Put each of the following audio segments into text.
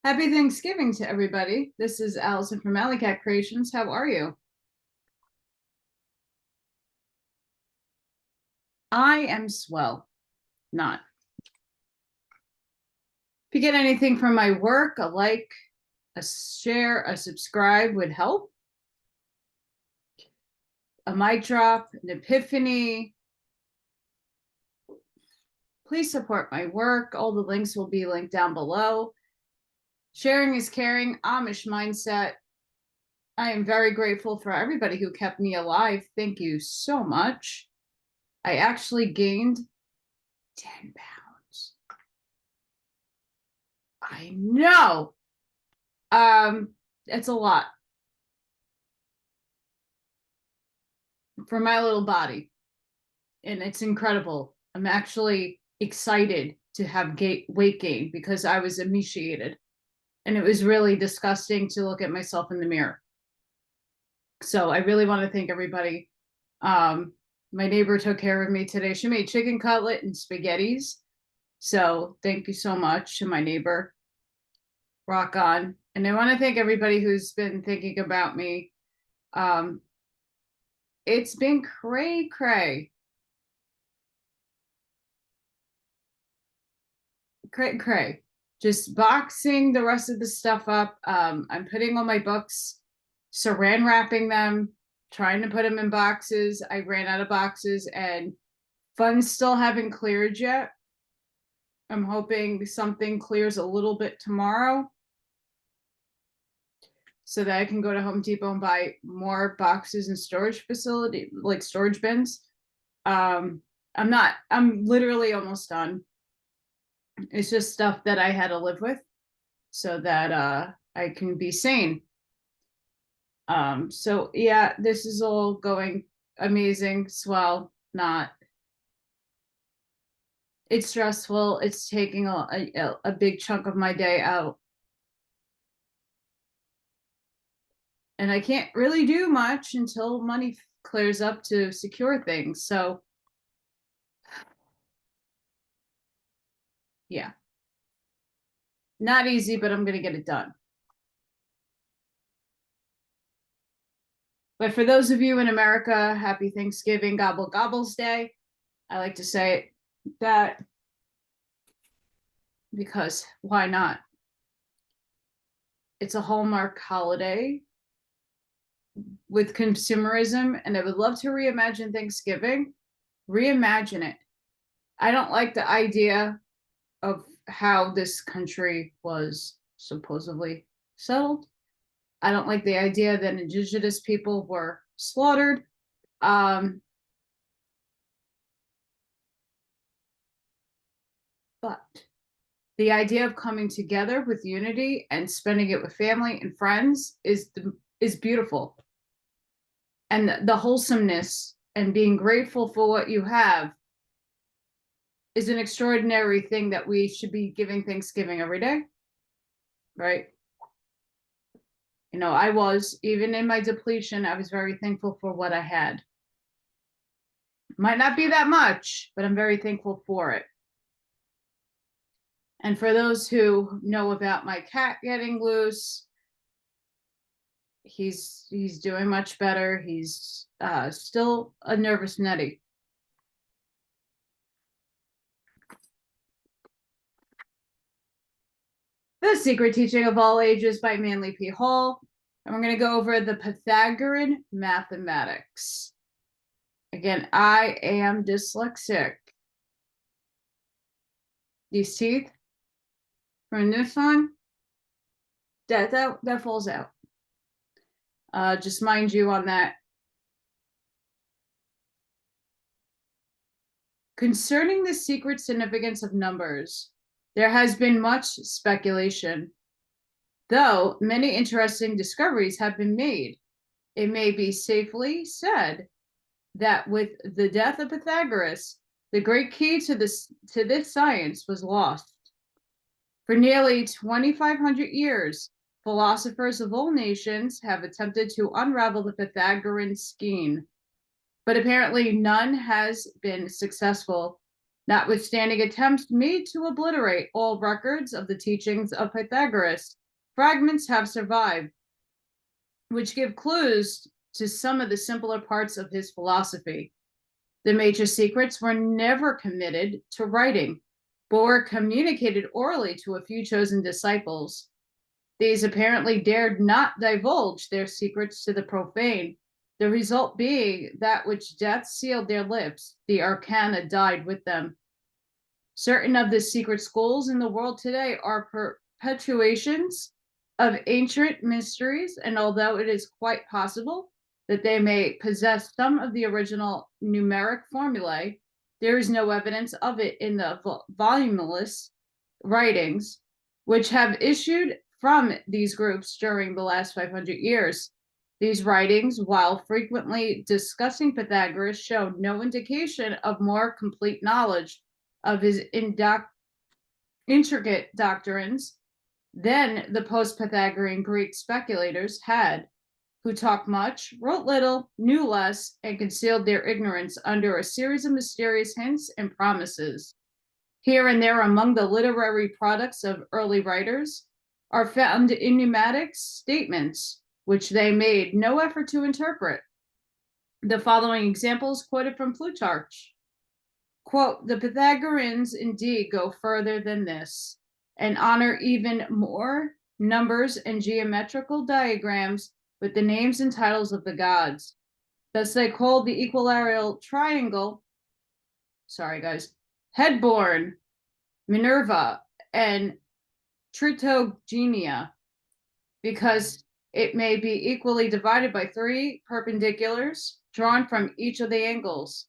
Happy Thanksgiving to everybody. This is Allison from Allykatkreations. How are you? I am swell. Not. If you get anything from my work, a like, a share, a subscribe would help. A mic drop, an epiphany. Please support my work. All the links will be linked down below. Sharing is caring. Amish mindset. I am very grateful for everybody who kept me alive. Thank you so much. I actually gained 10 pounds. I know. It's a lot for my little body, and it's incredible. I'm actually excited to have weight gain because I was emaciated, and it was really disgusting to look at myself in the mirror. So I really want to thank everybody. My neighbor took care of me today. She made chicken cutlet and spaghettis. So thank you so much to my neighbor. Rock on. And I want to thank everybody who's been thinking about me. It's been cray cray. Cray cray. Just boxing the rest of the stuff up. I'm putting all my books, saran wrapping them, trying to put them in boxes. I ran out of boxes and funds still haven't cleared yet. I'm hoping something clears a little bit tomorrow so that I can go to Home Depot and buy more boxes and storage facility, like storage bins. I'm literally almost done. It's just stuff that I had to live with so that I can be sane. So yeah, this is all going amazing, swell, not. It's stressful. It's taking a big chunk of my day out. And I can't really do much until money clears up to secure things. So yeah, not easy, but I'm going to get it done. But for those of you in America, happy Thanksgiving, Gobble Gobbles Day. I like to say that because why not? It's a Hallmark holiday with consumerism, and I would love to reimagine Thanksgiving. Reimagine it. I don't like the idea of how this country was supposedly settled. I don't like the idea that indigenous people were slaughtered. But the idea of coming together with unity and spending it with family and friends is beautiful. And the wholesomeness and being grateful for what you have is an extraordinary thing that we should be giving Thanksgiving every day, right? You know, I was, even in my depletion, I was very thankful for what I had. Might not be that much, but I'm very thankful for it. And for those who know about my cat getting loose, he's doing much better. He's still a nervous Nettie. The Secret Teaching of All Ages by Manly P. Hall. And we're going to go over the Pythagorean mathematics. Again, I am dyslexic. These teeth from this one, that falls out. Just mind you on that. Concerning the secret significance of numbers, there has been much speculation. Though many interesting discoveries have been made, it may be safely said that with the death of Pythagoras, the great key to this science was lost. For nearly 2,500 years, philosophers of all nations have attempted to unravel the Pythagorean scheme, but apparently none has been successful. Notwithstanding attempts made to obliterate all records of the teachings of Pythagoras, fragments have survived, which give clues to some of the simpler parts of his philosophy. The major secrets were never committed to writing, but were communicated orally to a few chosen disciples. These apparently dared not divulge their secrets to the profane, the result being that which death sealed their lips, the arcana died with them. Certain of the secret schools in the world today are perpetuations of ancient mysteries, and although it is quite possible that they may possess some of the original numeric formulae, there is no evidence of it in the voluminous writings which have issued from these groups during the last 500 years. These writings, while frequently discussing Pythagoras, show no indication of more complete knowledge of his intricate doctrines than the post-Pythagorean Greek speculators had, who talked much, wrote little, knew less, and concealed their ignorance under a series of mysterious hints and promises. Here and there among the literary products of early writers are found enigmatic statements which they made no effort to interpret. The following examples quoted from Plutarch. Quote, the Pythagoreans indeed go further than this, and honor even more numbers and geometrical diagrams with the names and titles of the gods. Thus they called the equilateral triangle, Headborn, Minerva, and Tritogenia, because it may be equally divided by 3 perpendiculars drawn from each of the angles.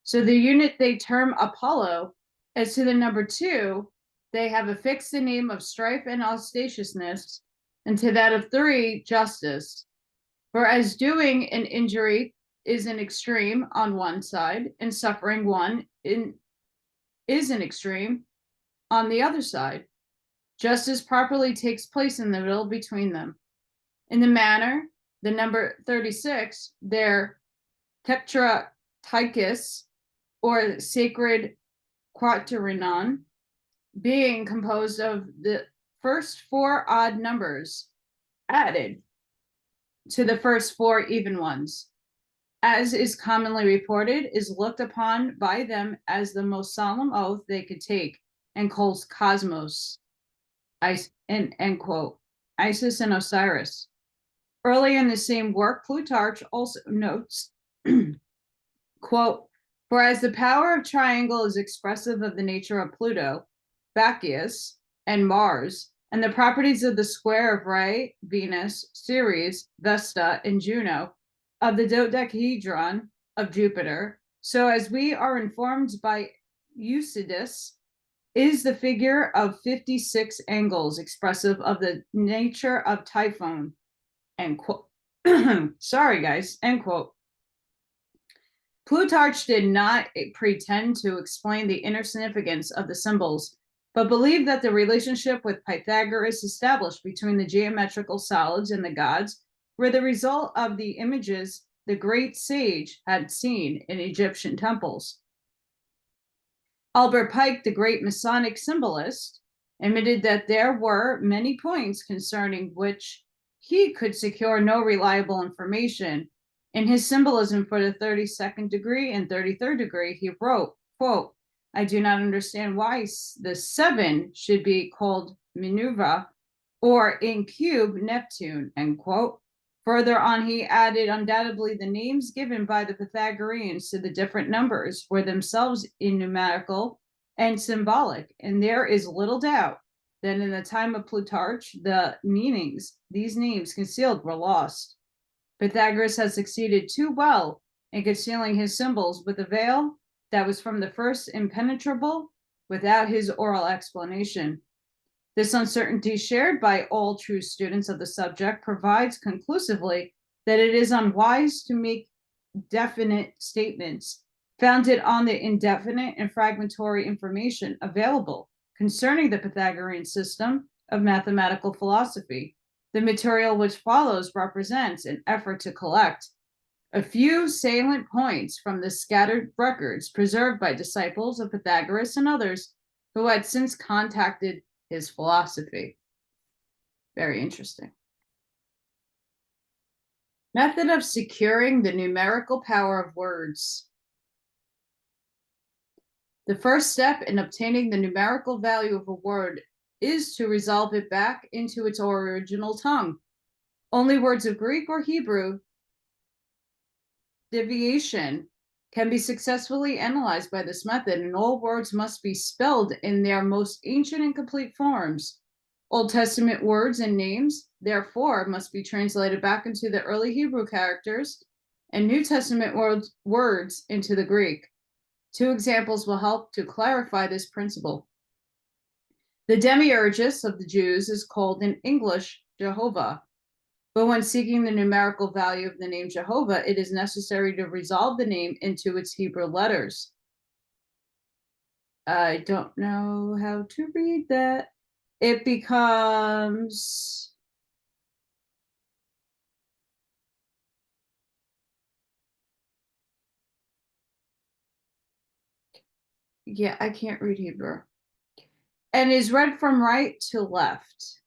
So the unit they term Apollo, as to the number 2, they have affixed the name of strife and ostentatiousness, and to that of 3, justice. For as doing an injury is an extreme on one side, and suffering one is an extreme on the other side, justice properly takes place in the middle between them. In the manner, the number 36, their tetratychus, or sacred quaternion, being composed of the first 4 odd numbers added to the first 4 even ones, as is commonly reported, is looked upon by them as the most solemn oath they could take, and calls Cosmos, end quote, Isis and Osiris. Early in the same work, Plutarch also notes, quote, for as the power of triangle is expressive of the nature of Pluto, Bacchus, and Mars, and the properties of the square of Rhea, Venus, Ceres, Vesta, and Juno, of the dodecahedron of Jupiter, so as we are informed by Eusebius, is the figure of 56 angles expressive of the nature of Typhon, end quote. Sorry, guys, end quote. Plutarch did not pretend to explain the inner significance of the symbols, but believed that the relationship with Pythagoras established between the geometrical solids and the gods were the result of the images the great sage had seen in Egyptian temples. Albert Pike, the great Masonic symbolist, admitted that there were many points concerning which he could secure no reliable information. In his symbolism for the 32nd degree and 33rd degree, he wrote, quote, I do not understand why the 7 should be called Minerva, or in cube Neptune, end quote. Further on, he added, undoubtedly the names given by the Pythagoreans to the different numbers were themselves numerical and symbolic, and there is little doubt that in the time of Plutarch, the meanings these names concealed were lost. Pythagoras had succeeded too well in concealing his symbols with a veil that was from the first impenetrable without his oral explanation. This uncertainty, shared by all true students of the subject, provides conclusively that it is unwise to make definite statements founded on the indefinite and fragmentary information available concerning the Pythagorean system of mathematical philosophy. The material which follows represents an effort to collect A few salient points from the scattered records preserved by disciples of Pythagoras and others who had since contacted his philosophy. Very interesting. Method of securing the numerical power of words. The first step in obtaining the numerical value of a word is to resolve it back into its original tongue. Only words of Greek or Hebrew deviation can be successfully analyzed by this method, and all words must be spelled in their most ancient and complete forms. Old Testament words and names, therefore, must be translated back into the early Hebrew characters, and New Testament words into the Greek. Two examples will help to clarify this principle. The demiurgus of the Jews is called in English Jehovah, but when seeking the numerical value of the name Jehovah, it is necessary to resolve the name into its Hebrew letters. I don't know how to read that. It becomes yeah, I can't read Hebrew. And is read from right to left.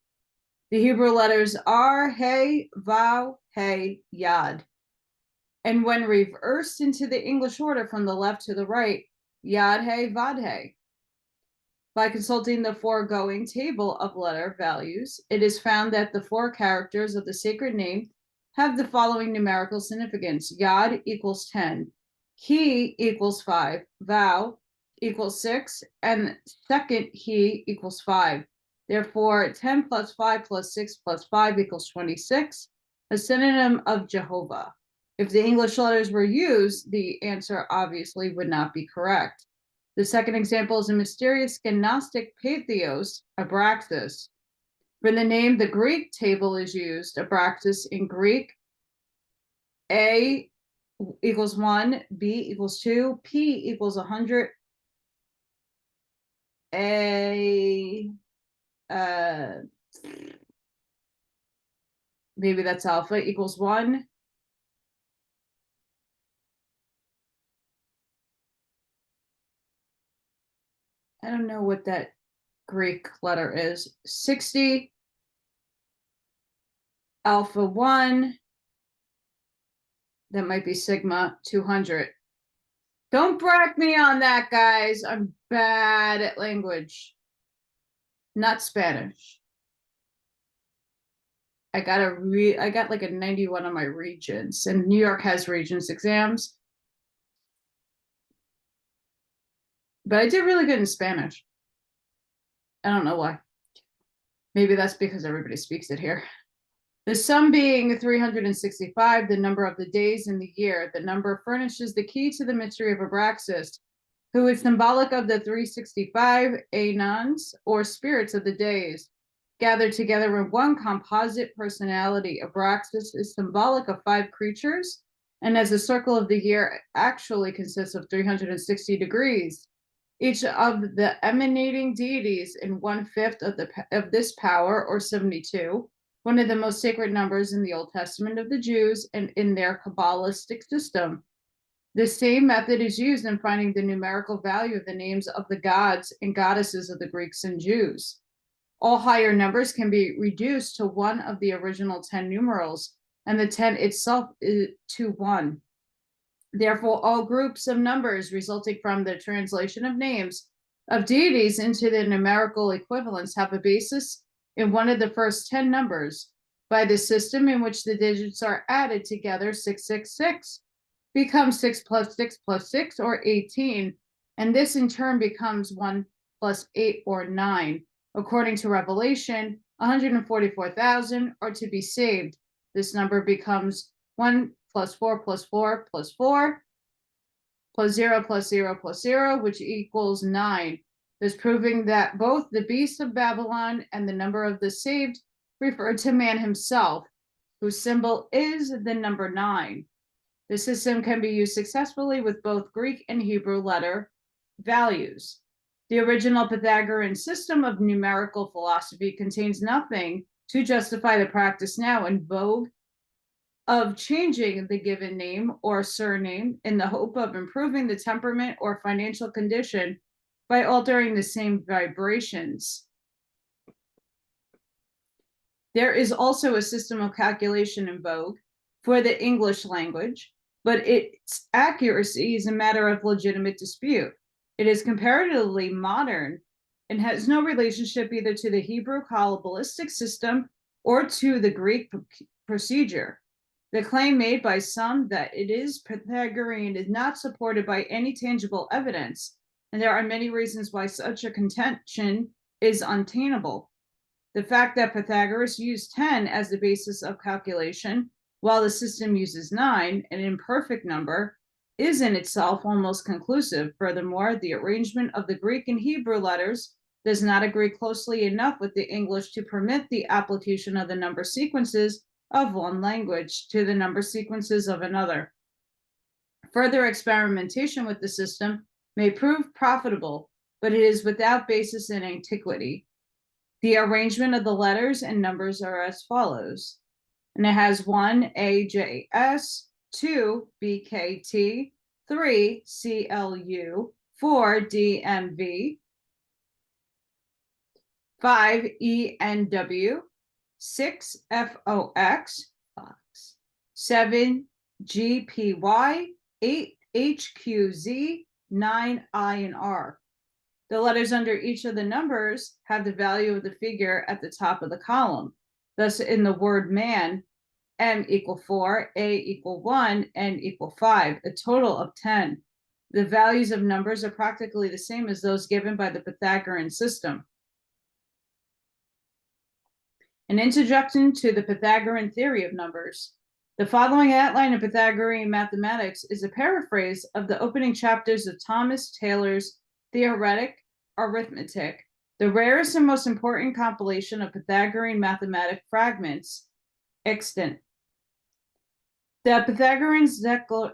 The Hebrew letters are, Hey, Vav, Hey, Yad. And when reversed into the English order from the left to the right, Yad, Hey, Vad, Hey. By consulting the foregoing table of letter values, it is found that the 4 characters of the sacred name have the following numerical significance. Yad equals 10, He equals 5, Vav equals 6, and second He equals 5. Therefore, 10 plus 5 plus 6 plus 5 equals 26, a synonym of Jehovah. If the English letters were used, the answer obviously would not be correct. The second example is a mysterious Gnostic pathos, Abraxas. For the name, the Greek table is used. Abraxas in Greek, A equals 1, B equals 2, P equals 100, maybe that's alpha, equals 1. I don't know what that Greek letter is. 60, alpha 1. That might be sigma 200. Don't brack me on that, guys. I'm bad at language. Not Spanish. I got like a 91 on my Regents, and New York has Regents exams. But I did really good in Spanish. I don't know why. Maybe that's because everybody speaks it here. The sum being 365, the number of the days in the year. The number furnishes the key to the mystery of Abraxas, who is symbolic of the 365 Anons, or spirits of the days, gathered together in one composite personality. Abraxas is symbolic of 5 creatures, and as the circle of the year actually consists of 360 degrees. Each of the emanating deities in 1/5 of this power, or 72, one of the most sacred numbers in the Old Testament of the Jews and in their Kabbalistic system. The same method is used in finding the numerical value of the names of the gods and goddesses of the Greeks and Jews. All higher numbers can be reduced to one of the original 10 numerals, and the 10 itself is to 1. Therefore, all groups of numbers resulting from the translation of names of deities into the numerical equivalents have a basis in one of the first 10 numbers. By the system in which the digits are added together, 666 becomes 6 plus 6 plus 6, or 18, and this in turn becomes 1 plus 8, or 9. According to Revelation, 144,000 are to be saved. This number becomes 1 plus 4 plus 4 plus 4 plus 0 plus 0 plus 0, which equals 9. Thus proving that both the beast of Babylon and the number of the saved refer to man himself, whose symbol is the number 9. The system can be used successfully with both Greek and Hebrew letter values. The original Pythagorean system of numerical philosophy contains nothing to justify the practice now in vogue of changing the given name or surname in the hope of improving the temperament or financial condition by altering the same vibrations. There is also a system of calculation in vogue for the English language, but its accuracy is a matter of legitimate dispute. It is comparatively modern and has no relationship either to the Hebrew Kabbalistic system or to the Greek procedure. The claim made by some that it is Pythagorean is not supported by any tangible evidence, and there are many reasons why such a contention is untenable. The fact that Pythagoras used 10 as the basis of calculation, while the system uses 9, an imperfect number, is in itself almost conclusive. Furthermore, the arrangement of the Greek and Hebrew letters does not agree closely enough with the English to permit the application of the number sequences of one language to the number sequences of another. Further experimentation with the system may prove profitable, but it is without basis in antiquity. The arrangement of the letters and numbers are as follows. And it has 1 AJS, 2 BKT, 3 CLU, 4 DMV, 5 ENW, 6 FOX, 7 GPY, 8 HQZ, 9 INR. The letters under each of the numbers have the value of the figure at the top of the column. Thus, in the word man, M equal 4, A equal 1, N equal 5, a total of 10. The values of numbers are practically the same as those given by the Pythagorean system. An introduction to the Pythagorean theory of numbers. The following outline of Pythagorean mathematics is a paraphrase of the opening chapters of Thomas Taylor's Theoretic Arithmetic, the rarest and most important compilation of Pythagorean mathematic fragments extant. The Pythagoreans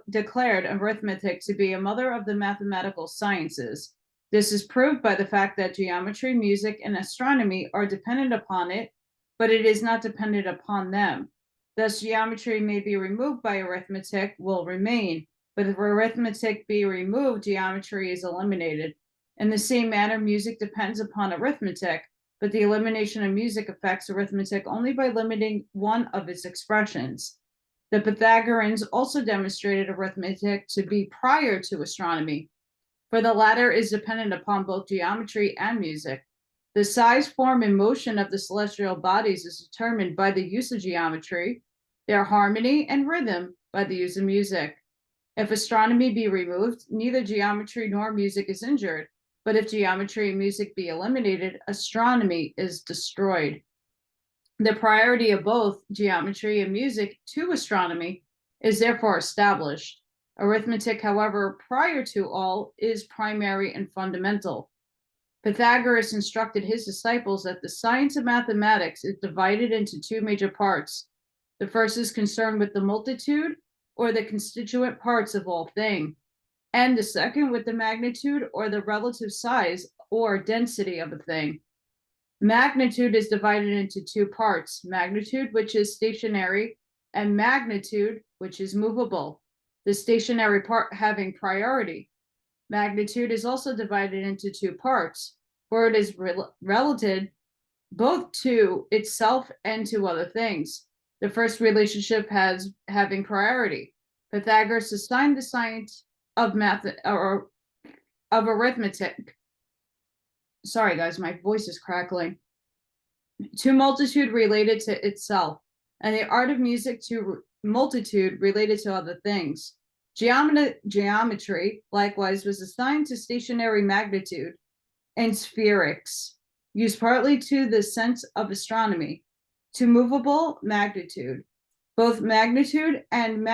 declared arithmetic to be a mother of the mathematical sciences. This is proved by the fact that geometry, music, and astronomy are dependent upon it, but it is not dependent upon them. Thus, geometry may be removed by arithmetic will remain, but if arithmetic be removed, geometry is eliminated. In the same manner, music depends upon arithmetic, but the elimination of music affects arithmetic only by limiting one of its expressions. The Pythagoreans also demonstrated arithmetic to be prior to astronomy, for the latter is dependent upon both geometry and music. The size, form, and motion of the celestial bodies is determined by the use of geometry, their harmony and rhythm by the use of music. If astronomy be removed, neither geometry nor music is injured, but if geometry and music be eliminated, astronomy is destroyed. The priority of both geometry and music to astronomy is therefore established. Arithmetic, however, prior to all, is primary and fundamental. Pythagoras instructed his disciples that the science of mathematics is divided into two major parts. The first is concerned with the multitude or the constituent parts of all things, and the second with the magnitude or the relative size or density of a thing. Magnitude is divided into two parts, magnitude, which is stationary, and magnitude, which is movable, the stationary part having priority. Magnitude is also divided into two parts, for it is relative both to itself and to other things. The first relationship has having priority. Pythagoras assigned the science of arithmetic. Sorry, guys, my voice is crackling. To multitude related to itself, and the art of music to multitude related to other things. Geometry, likewise, was assigned to stationary magnitude and spherics, used partly to the sense of astronomy, to movable magnitude. Both magnitude and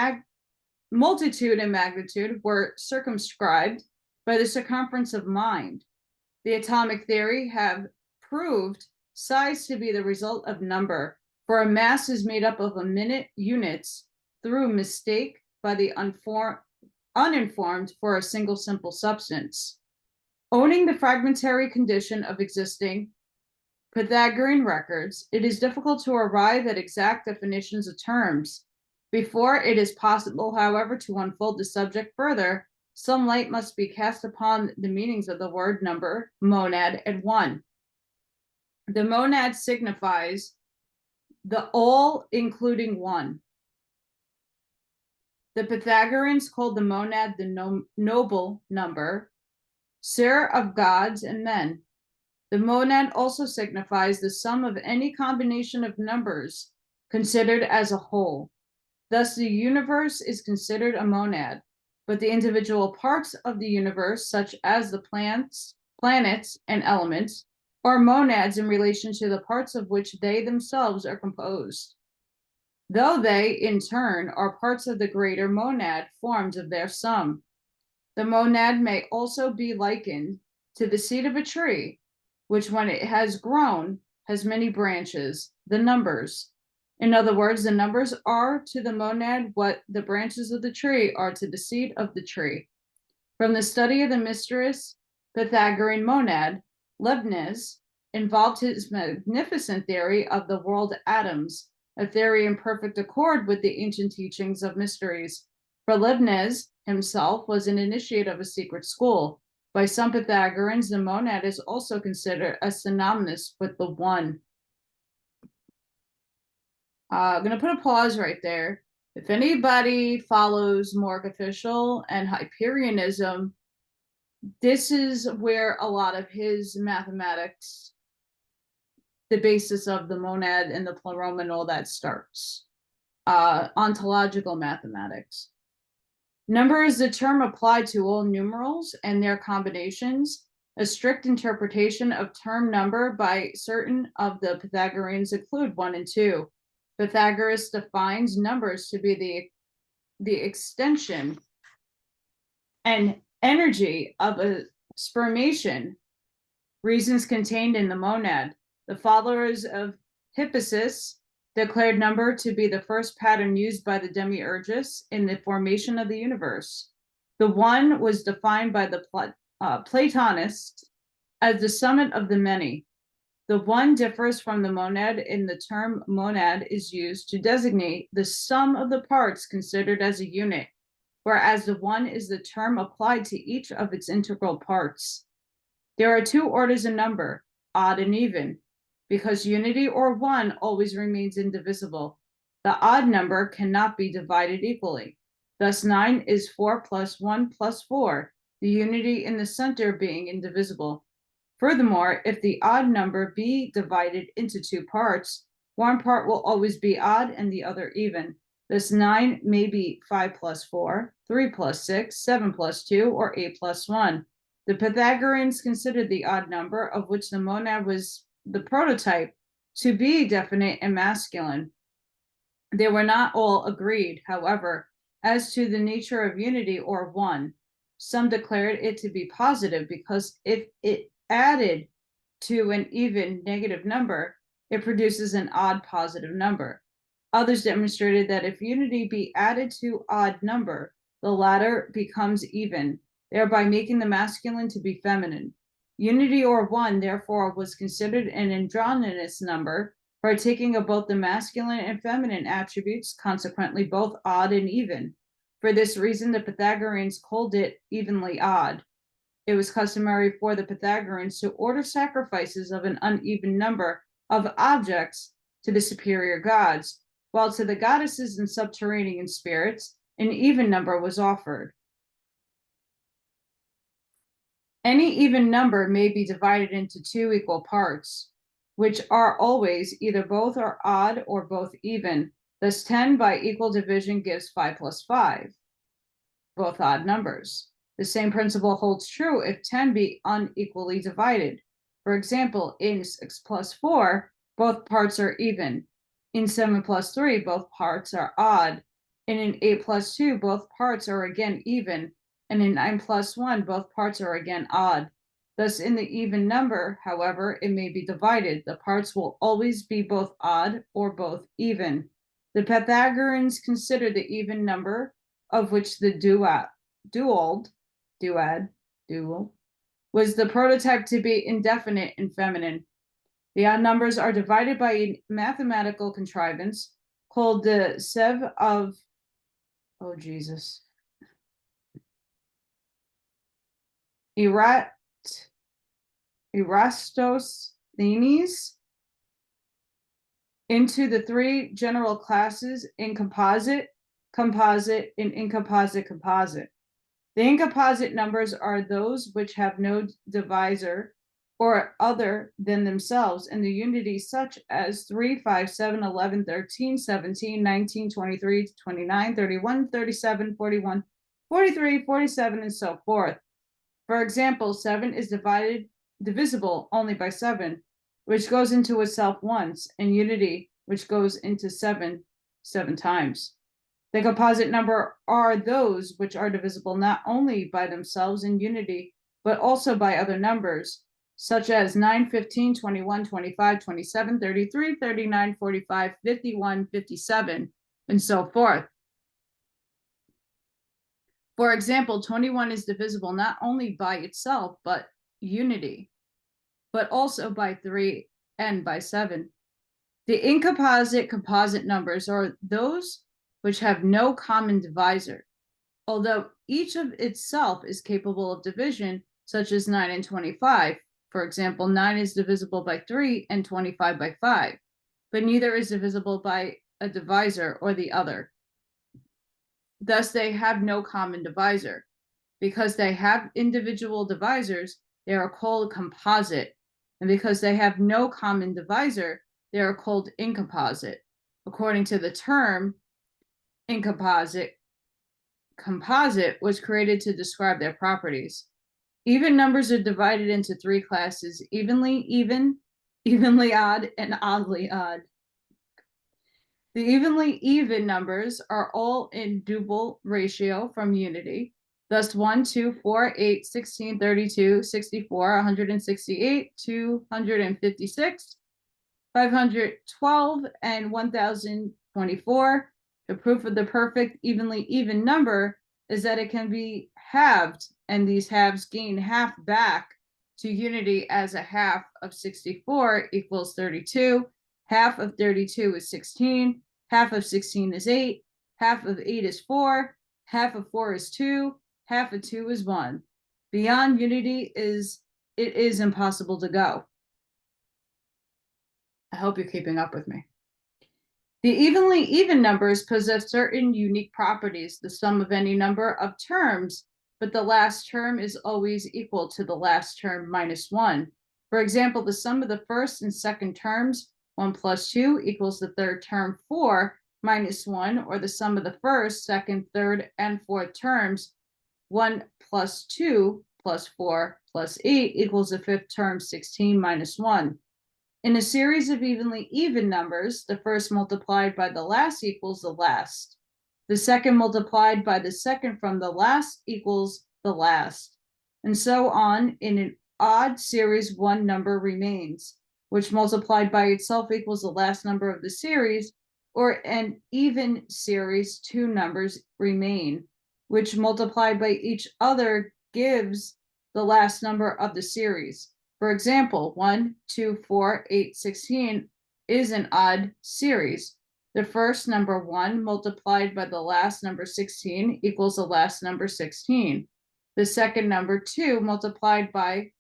multitude and magnitude were circumscribed by the circumference of mind. The atomic theory have proved size to be the result of number, for a mass is made up of a minute units through mistake by the uninformed for a single simple substance. Owning the fragmentary condition of existing Pythagorean records, it is difficult to arrive at exact definitions of terms. Before it is possible, however, to unfold the subject further, some light must be cast upon the meanings of the word number, monad, and one. The monad signifies the all, including one. The Pythagoreans called the monad the noble number, sir of gods and men. The monad also signifies the sum of any combination of numbers considered as a whole. Thus, the universe is considered a monad, but the individual parts of the universe, such as the planets, and elements, are monads in relation to the parts of which they themselves are composed, though they, in turn, are parts of the greater monad formed of their sum. The monad may also be likened to the seed of a tree, which, when it has grown, has many branches, the numbers. In other words, the numbers are to the monad what the branches of the tree are to the seed of the tree. From the study of the mysterious Pythagorean monad, Leibniz involved his magnificent theory of the world atoms, a theory in perfect accord with the ancient teachings of mysteries. For Leibniz himself was an initiate of a secret school. By some Pythagoreans, the monad is also considered as synonymous with the one. I'm going to put a pause right there. If anybody follows Morg Official and Hyperianism, this is where a lot of his mathematics, the basis of the monad and the pleroma and all that starts. Ontological mathematics. Number is the term applied to all numerals and their combinations. A strict interpretation of term number by certain of the Pythagoreans include 1 and 2. Pythagoras defines numbers to be the extension and energy of a spermation, reasons contained in the monad. The followers of Hippasus declared number to be the first pattern used by the demiurgus in the formation of the universe. The one was defined by the Platonists as the summit of the many. The one differs from the monad in the term monad is used to designate the sum of the parts considered as a unit, whereas the one is the term applied to each of its integral parts. There are two orders of number, odd and even, because unity or one always remains indivisible. The odd number cannot be divided equally. Thus, 9 is 4 plus 1 plus 4, the unity in the center being indivisible. Furthermore, if the odd number be divided into two parts, one part will always be odd and the other even. Thus, 9 may be 5 plus 4, 3 plus 6, 7 plus 2, or 8 plus 1. The Pythagoreans considered the odd number, of which the monad was the prototype, to be definite and masculine. They were not all agreed, however, as to the nature of unity or one. Some declared it to be positive because if it added to an even negative number, it produces an odd positive number. Others demonstrated that if unity be added to odd number, the latter becomes even, thereby making the masculine to be feminine. Unity or one, therefore, was considered an androgynous number, partaking of both the masculine and feminine attributes, consequently both odd and even. For this reason, the Pythagoreans called it evenly odd. It was customary for the Pythagoreans to order sacrifices of an uneven number of objects to the superior gods, while to the goddesses and subterranean spirits, an even number was offered. Any even number may be divided into two equal parts, which are always either both are odd or both even. Thus, 10 by equal division gives 5 plus 5, both odd numbers. The same principle holds true if 10 be unequally divided. For example, in 6 plus 4, both parts are even. In 7 plus 3, both parts are odd. And in 8 plus 2, both parts are again even. And in 9 plus 1, both parts are again odd. Thus, in the even number, however, it may be divided. The parts will always be both odd or both even. The Pythagoreans considered the even number, of which the duad, was the prototype, to be indefinite and feminine. The odd numbers are divided by a mathematical contrivance called the Sev of, oh Jesus, Erastosthenes into the three general classes: incomposite, composite, and incomposite composite. The incomposite numbers are those which have no divisor or other than themselves in the unity, such as 3, 5, 7, 11, 13, 17, 19, 23, 29, 31, 37, 41, 43, 47, and so forth. For example, 7 is divisible only by 7, which goes into itself once, and unity, which goes into 7 times. The composite number are those which are divisible not only by themselves in unity, but also by other numbers, such as 9, 15, 21, 25, 27, 33, 39, 45, 51, 57, and so forth. For example, 21 is divisible not only by itself, but unity, but also by 3 and by 7. The incomposite composite numbers are those which have no common divisor, although each of itself is capable of division, such as 9 and 25. For example, 9 is divisible by 3 and 25 by 5, but neither is divisible by a divisor or the other. Thus, they have no common divisor. Because they have individual divisors, they are called composite, and because they have no common divisor, they are called incomposite. According to the term incomposite, composite was created to describe their properties. Even numbers are divided into three classes: evenly even, evenly odd, and oddly odd. The evenly even numbers are all in duple ratio from unity. Thus 1, 2, 4, 8, 16, 32, 64, 168, 256, 512, and 1024. The proof of the perfect evenly even number is that it can be halved, and these halves gain half back to unity as a half of 64 equals 32. Half of 32 is 16. Half of 16 is 8. Half of 8 is 4. Half of 4 is 2. Half of 2 is 1. Beyond unity it is impossible to go. I hope you're keeping up with me. The evenly even numbers possess certain unique properties: the sum of any number of terms, but the last term is always equal to the last term minus 1. For example, the sum of the first and second terms, 1 plus 2, equals the third term, 4, minus 1, or the sum of the first, second, third, and fourth terms, 1 plus 2 plus 4 plus 8, equals the fifth term, 16, minus 1. In a series of evenly even numbers, the first multiplied by the last equals the last. The second multiplied by the second from the last equals the last. And so on. In an odd series, one number remains, which multiplied by itself equals the last number of the series, or an even series, two numbers remain, which multiplied by each other gives the last number of the series. For example, 1, 2, 4, 8, 16 is an odd series. The first number 1 multiplied by the last number 16 equals the last number 16. The second number 2 multiplied by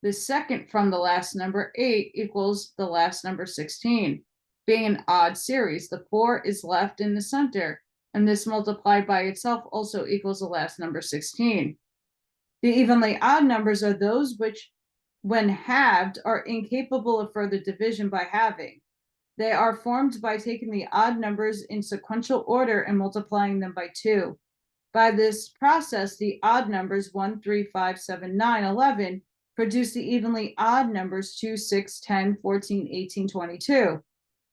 the second from the last number 8 equals the last number 16. Being an odd series, the 4 is left in the center, and this multiplied by itself also equals the last number 16. The evenly odd numbers are those which, when halved, are incapable of further division by halving. They are formed by taking the odd numbers in sequential order and multiplying them by 2. By this process, the odd numbers 1, 3, 5, 7, 9, 11 produce the evenly odd numbers 2, 6, 10, 14, 18, 22.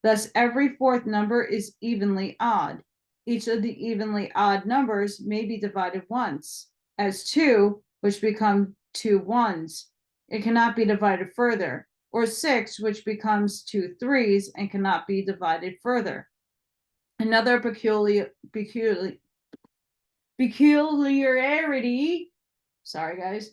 Thus, every fourth number is evenly odd. Each of the evenly odd numbers may be divided once, as 2, which become 2 ones. It cannot be divided further, or 6, which becomes 2 3s and cannot be divided further. Another peculiarity, sorry guys,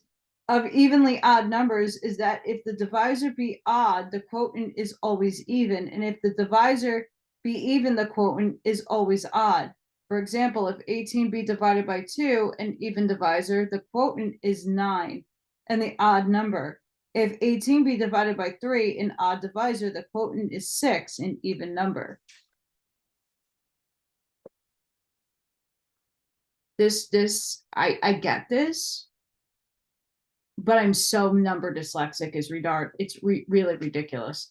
of evenly odd numbers is that if the divisor be odd, the quotient is always even, and if the divisor be even, the quotient is always odd. For example, if 18 be divided by 2, an even divisor, the quotient is 9 and the odd number. If 18 be divided by 3, an odd divisor, the quotient is 6, an even number. I get this, but I'm so number dyslexic is retard. It's really ridiculous.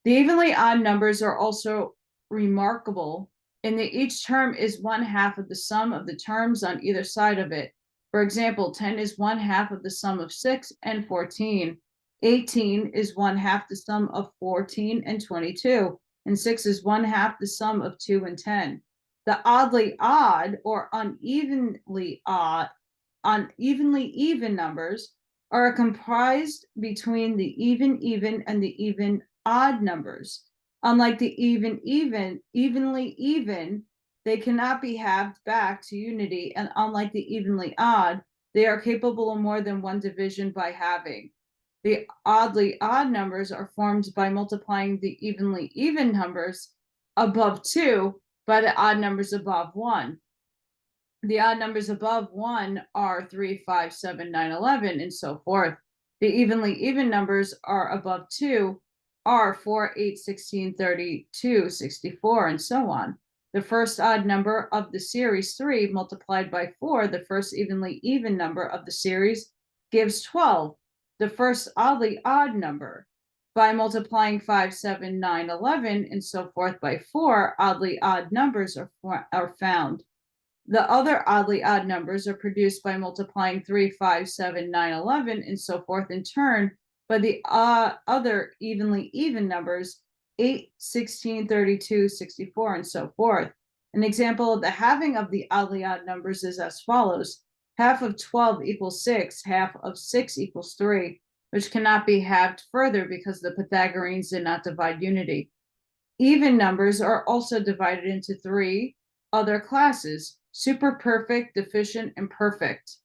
The evenly odd numbers are also remarkable in that each term is 1/2 of the sum of the terms on either side of it. For example, 10 is 1/2 of the sum of 6 and 14. 18 is 1/2 the sum of 14 and 22. And 6 is 1/2 the sum of 2 and 10. The oddly odd or unevenly even numbers are comprised between the even and the even odd numbers. Unlike the evenly even, they cannot be halved back to unity, and unlike the evenly odd, they are capable of more than one division by halving. The oddly odd numbers are formed by multiplying the evenly even numbers above 2 by the odd numbers above 1. The odd numbers above 1 are 3, 5, 7, 9, 11, and so forth. The evenly even numbers are above 2 are 4, 8, 16, 32, 64, and so on. The first odd number of the series 3 multiplied by 4, the first evenly even number of the series, gives 12. The first oddly odd number. By multiplying 5, 7, 9, 11, and so forth by 4, oddly odd numbers are found. The other oddly odd numbers are produced by multiplying 3, 5, 7, 9, 11, and so forth in turn by the other evenly even numbers, 8, 16, 32, 64, and so forth. An example of the halving of the oddly odd numbers is as follows. Half of 12 equals 6, half of 6 equals 3, which cannot be halved further because the Pythagoreans did not divide unity. Even numbers are also divided into 3 other classes: superperfect, deficient, and perfect.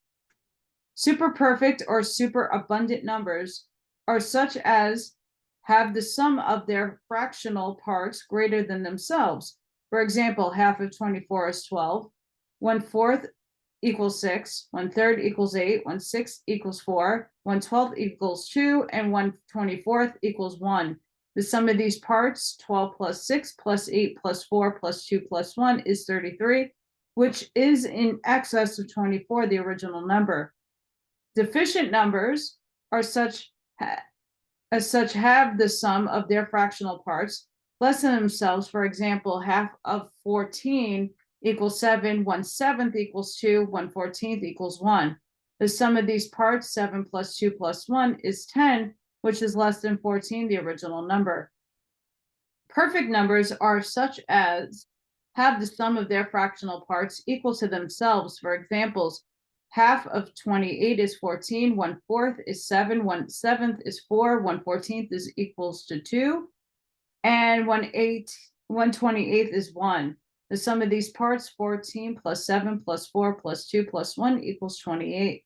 Superperfect or superabundant numbers are such as have the sum of their fractional parts greater than themselves. For example, half of 24 is 12, 1/4 equals 6, 1/3 equals 8, 1/6 equals 4, 1/12 equals 2, and 1/24 equals 1. The sum of these parts, 12 plus 6 plus 8 plus 4 plus 2 plus 1, is 33, which is in excess of 24, the original number. Deficient numbers are such have the sum of their fractional parts less than themselves. For example, half of 14 equals 7, 1/7 equals 2, 1/14 equals 1. The sum of these parts, 7 plus 2 plus 1, is 10, which is less than 14, the original number. Perfect numbers are such as have the sum of their fractional parts equal to themselves. For examples, half of 28 is 14, 1/4 is 7, 1/7 is 4, 1/14 is equals to 2, and 1/28 is 1. The sum of these parts, 14 plus 7 plus 4 plus 2 plus 1, equals 28.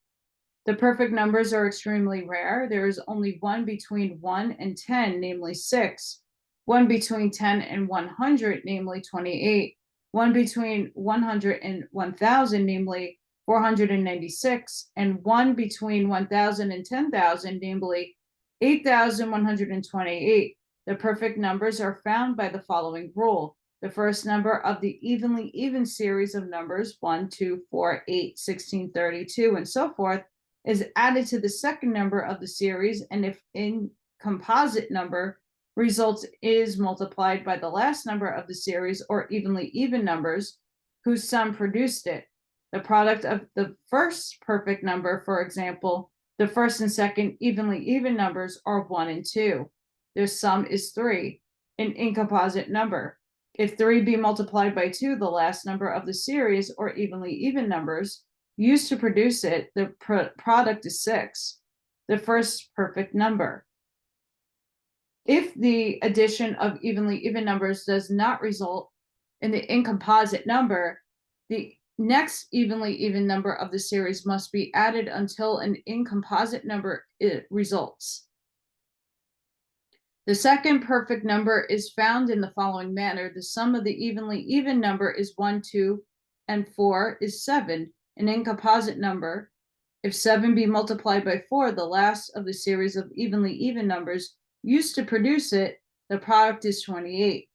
The perfect numbers are extremely rare. There is only one between 1 and 10, namely 6. One between 10 and 100, namely 28. One between 100 and 1000, namely 496. And one between 1000 and 10,000, namely 8,128. The perfect numbers are found by the following rule. The first number of the evenly even series of numbers, 1, 2, 4, 8, 16, 32, and so forth, is added to the second number of the series, and if in composite number results is multiplied by the last number of the series or evenly even numbers whose sum produced it. The product of the first perfect number, for example, the first and second evenly even numbers are 1 and 2. Their sum is 3, an incomposite number. If 3 be multiplied by 2, the last number of the series or evenly even numbers used to produce it, the product is 6, the first perfect number. If the addition of evenly even numbers does not result in the incomposite number, the next evenly even number of the series must be added until an incomposite number results. The second perfect number is found in the following manner. The sum of the evenly even number is 1, 2, and 4 is 7, an incomposite number. If 7 be multiplied by 4, the last of the series of evenly even numbers used to produce it, the product is 28,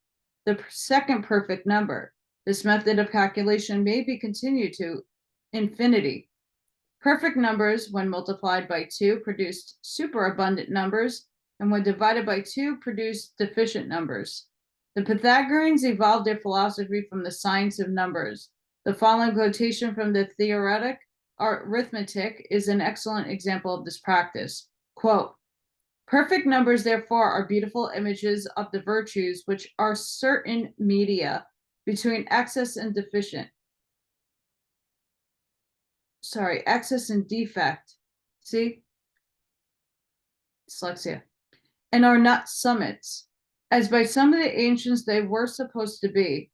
the second perfect number. This method of calculation may be continued to infinity. Perfect numbers, when multiplied by 2, produced superabundant numbers, and when divided by 2, produced deficient numbers. The Pythagoreans evolved their philosophy from the science of numbers. The following quotation from the Theoretic Arithmetic is an excellent example of this practice. Quote, perfect numbers, therefore, are beautiful images of the virtues which are certain media between excess and deficient. Sorry, excess and defect. See? Dyslexia. And are not summits, as by some of the ancients they were supposed to be.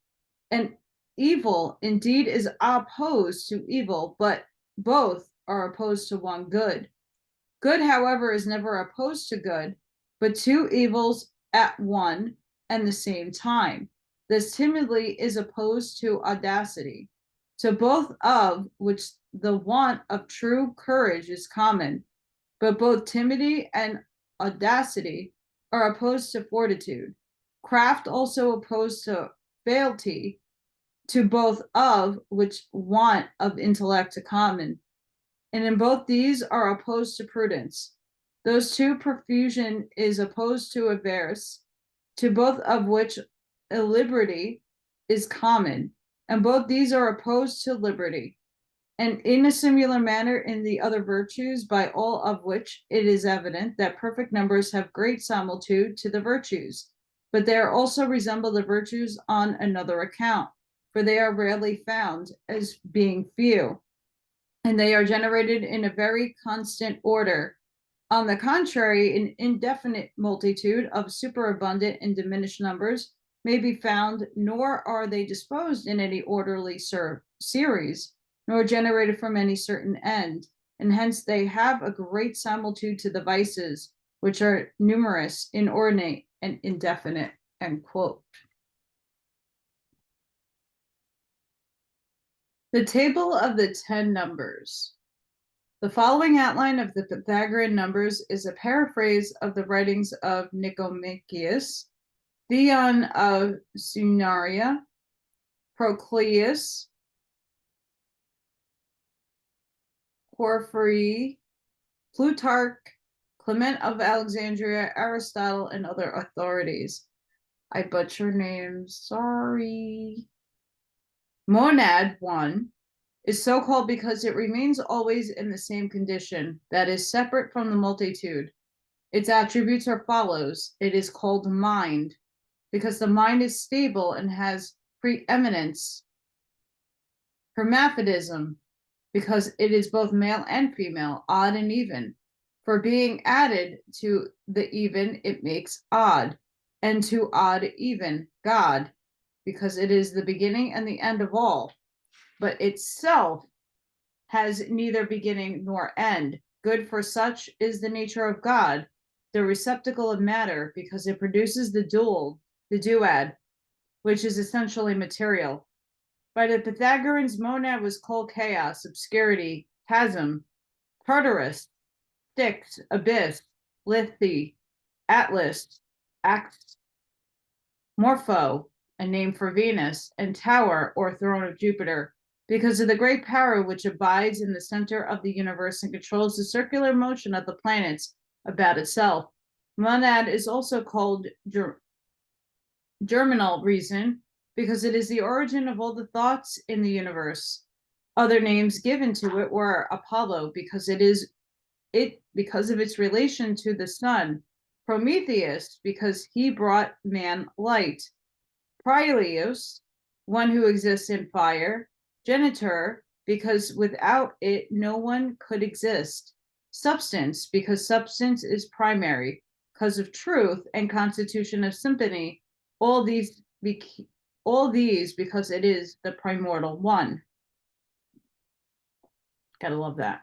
And evil indeed is opposed to evil, but both are opposed to one good. Good, however, is never opposed to good, but two evils at one and the same time. This timidly is opposed to audacity. To both of which the want of true courage is common, but both timidity and audacity are opposed to fortitude. Craft also opposed to frailty, to both of which want of intellect common, and in both these are opposed to prudence. Those two profusion is opposed to avarice, to both of which illiberty is common, and both these are opposed to liberty. And in a similar manner in the other virtues, by all of which it is evident that perfect numbers have great similitude to the virtues, but they are also resemble the virtues on another account, for they are rarely found as being few, and they are generated in a very constant order. On the contrary, an indefinite multitude of superabundant and diminished numbers may be found, nor are they disposed in any orderly series, nor generated from any certain end, and hence they have a great similitude to the vices, which are numerous, inordinate, and indefinite. End quote. The table of the 10 numbers. The following outline of the Pythagorean numbers is a paraphrase of the writings of Nicomachus, Theon of Sunaria, Procleus, Porphyry, Plutarch, Clement of Alexandria, Aristotle, and other authorities. I butcher names, sorry. Monad 1 is so called because it remains always in the same condition, that is, separate from the multitude. Its attributes are follows. It is called mind, because the mind is stable and has preeminence. Hermaphrodism, because it is both male and female, odd and even. For being added to the even, it makes odd, and to odd even, God, because it is the beginning and the end of all, but itself has neither beginning nor end. Good, for such is the nature of God, the receptacle of matter, because it produces the duad, which is essentially material. By the Pythagoreans, monad was called chaos, obscurity, chasm, Tartarus, Styx, abyss, Lethe, Atlas, Ax, Morpho, a name for Venus, and tower or throne of Jupiter, because of the great power which abides in the center of the universe and controls the circular motion of the planets about itself. Monad is also called germinal reason, because it is the origin of all the thoughts in the universe. Other names given to it were Apollo, because because of its relation to the sun, Prometheus, because he brought man light, Prielios, one who exists in fire, Genitor, because without it no one could exist, Substance, because substance is primary, because of truth, and constitution of symphony, all these because it is the primordial one. Gotta love that.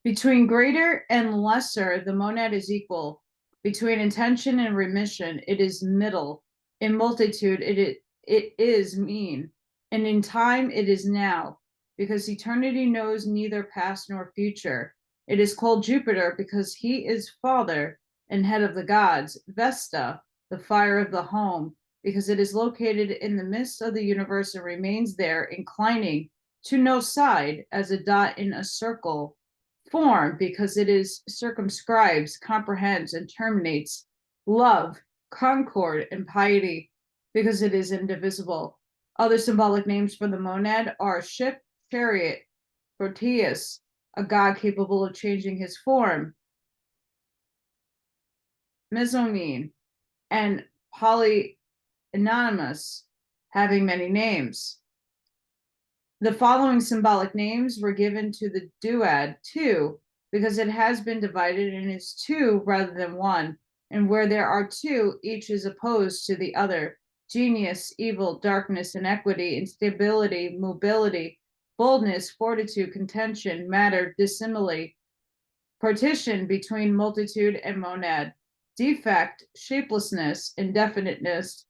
Between greater and lesser, the monad is equal. Between intention and remission, it is middle. In multitude, it is mean. And in time, it is now, because eternity knows neither past nor future. It is called Jupiter because he is father and head of the gods. Vesta, the fire of the home, because it is located in the midst of the universe and remains there, inclining to no side as a dot in a circle. Form, because it is circumscribes, comprehends, and terminates. Love, concord, and piety, because it is indivisible. Other symbolic names for the monad are ship, chariot, Proteus, a god capable of changing his form, Mezzanine, and Polyanonymous, having many names. The following symbolic names were given to the duad, two, because it has been divided and is two rather than one, and where there are two, each is opposed to the other. Genius, evil, darkness, inequity, instability, mobility, boldness, fortitude, contention, matter, dissimility. Partition between multitude and monad. Defect, shapelessness, indefiniteness,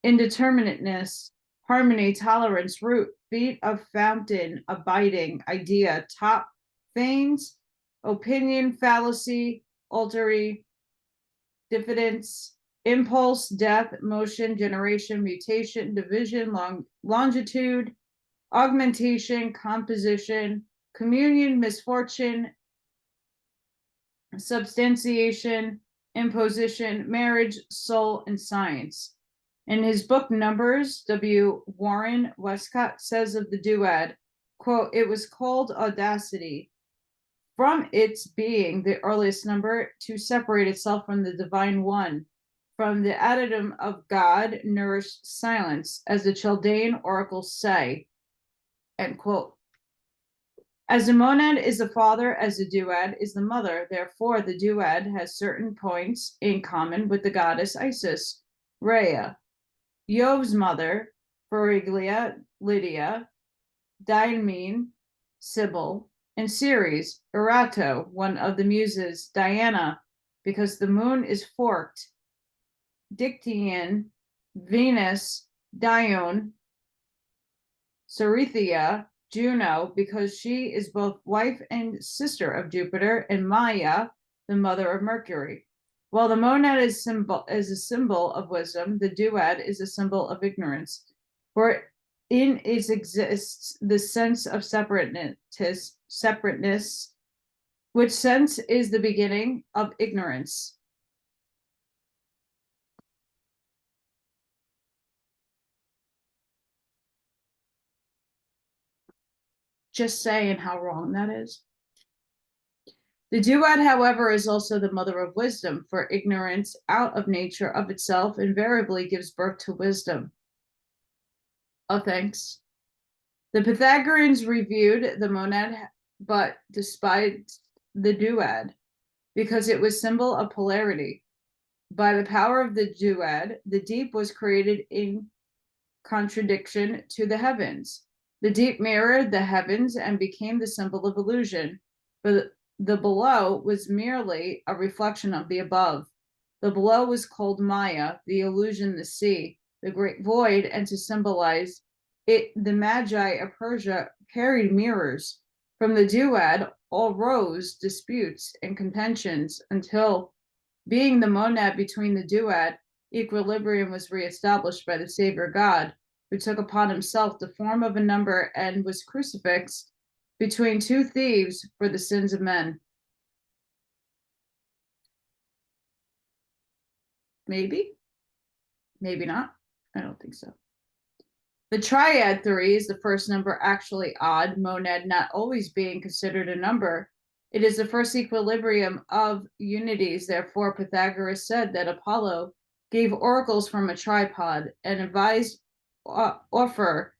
indeterminateness, harmony, tolerance, root, feet of fountain, abiding, idea, top, feigns, opinion, fallacy, altery, diffidence, impulse, death, motion, generation, mutation, division, longitude, augmentation, composition, communion, misfortune, substantiation, imposition, marriage, soul, and science. In his book Numbers, W. Warren Westcott says of the duad, quote, it was called audacity from its being the earliest number to separate itself from the divine one, from the addendum of God nourished silence, as the Chaldean oracles say, end quote. As the monad is the father, as the duad is the mother, therefore the duad has certain points in common with the goddess Isis, Rhea, Job's mother, Feriglia, Lydia, Diamine, Sybil, and Ceres, Erato, one of the muses, Diana, because the moon is forked, Dictyon, Venus, Dione, Cerethia, Juno, because she is both wife and sister of Jupiter, and Maya, the mother of Mercury. While the monad is a symbol of wisdom, the duad is a symbol of ignorance. For in it exists the sense of separateness, which sense is the beginning of ignorance. Just saying how wrong that is. The duad, however, is also the mother of wisdom, for ignorance out of nature of itself invariably gives birth to wisdom. Oh, thanks. The Pythagoreans reviewed the monad, but despised the duad because it was symbol of polarity. By the power of the duad, the deep was created in contradiction to the heavens. The deep mirrored the heavens and became the symbol of illusion, but the below was merely a reflection of the above. The below was called Maya, the illusion, the sea, the great void, and to symbolize it, the Magi of Persia carried mirrors. From the duad, all rose disputes and contentions until, being the monad between the duad, equilibrium was reestablished by the Savior God, who took upon himself the form of a number and was crucifixed between two thieves for the sins of men. Maybe, maybe not. I don't think so. The triad theory is the first number actually odd, monad not always being considered a number. It is the first equilibrium of unities. Therefore, Pythagoras said that Apollo gave oracles from a tripod and advised offer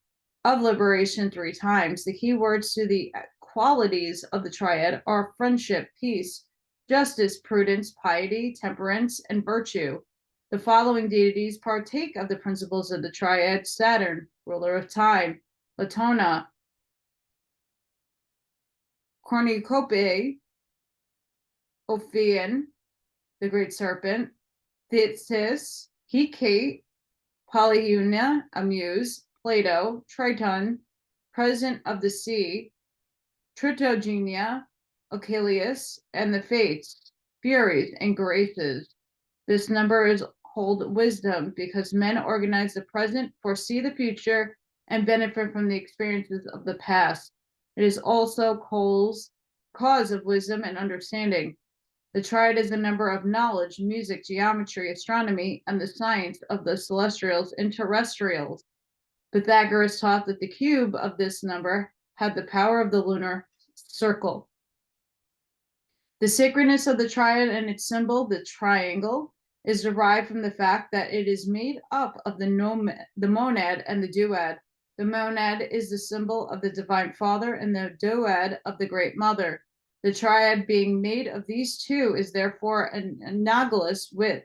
of liberation 3 times. The key words to the qualities of the triad are friendship, peace, justice, prudence, piety, temperance, and virtue. The following deities partake of the principles of the triad: Saturn, ruler of time; Latona, Cornucopiae, Ophion, the great serpent, Thysis, Hecate, Polyuna, a muse, Plato, Triton, president of the sea, Tritogenia, Achilles, and the Fates, Furies, and Graces. This number is hold wisdom because men organize the present, foresee the future, and benefit from the experiences of the past. It is also Cole's cause of wisdom and understanding. The triad is the number of knowledge, music, geometry, astronomy, and the science of the celestials and terrestrials. Pythagoras taught that the cube of this number had the power of the lunar circle. The sacredness of the triad and its symbol, the triangle, is derived from the fact that it is made up of the monad and the duad. The monad is the symbol of the Divine Father and the duad of the Great Mother. The triad being made of these two is therefore analogous with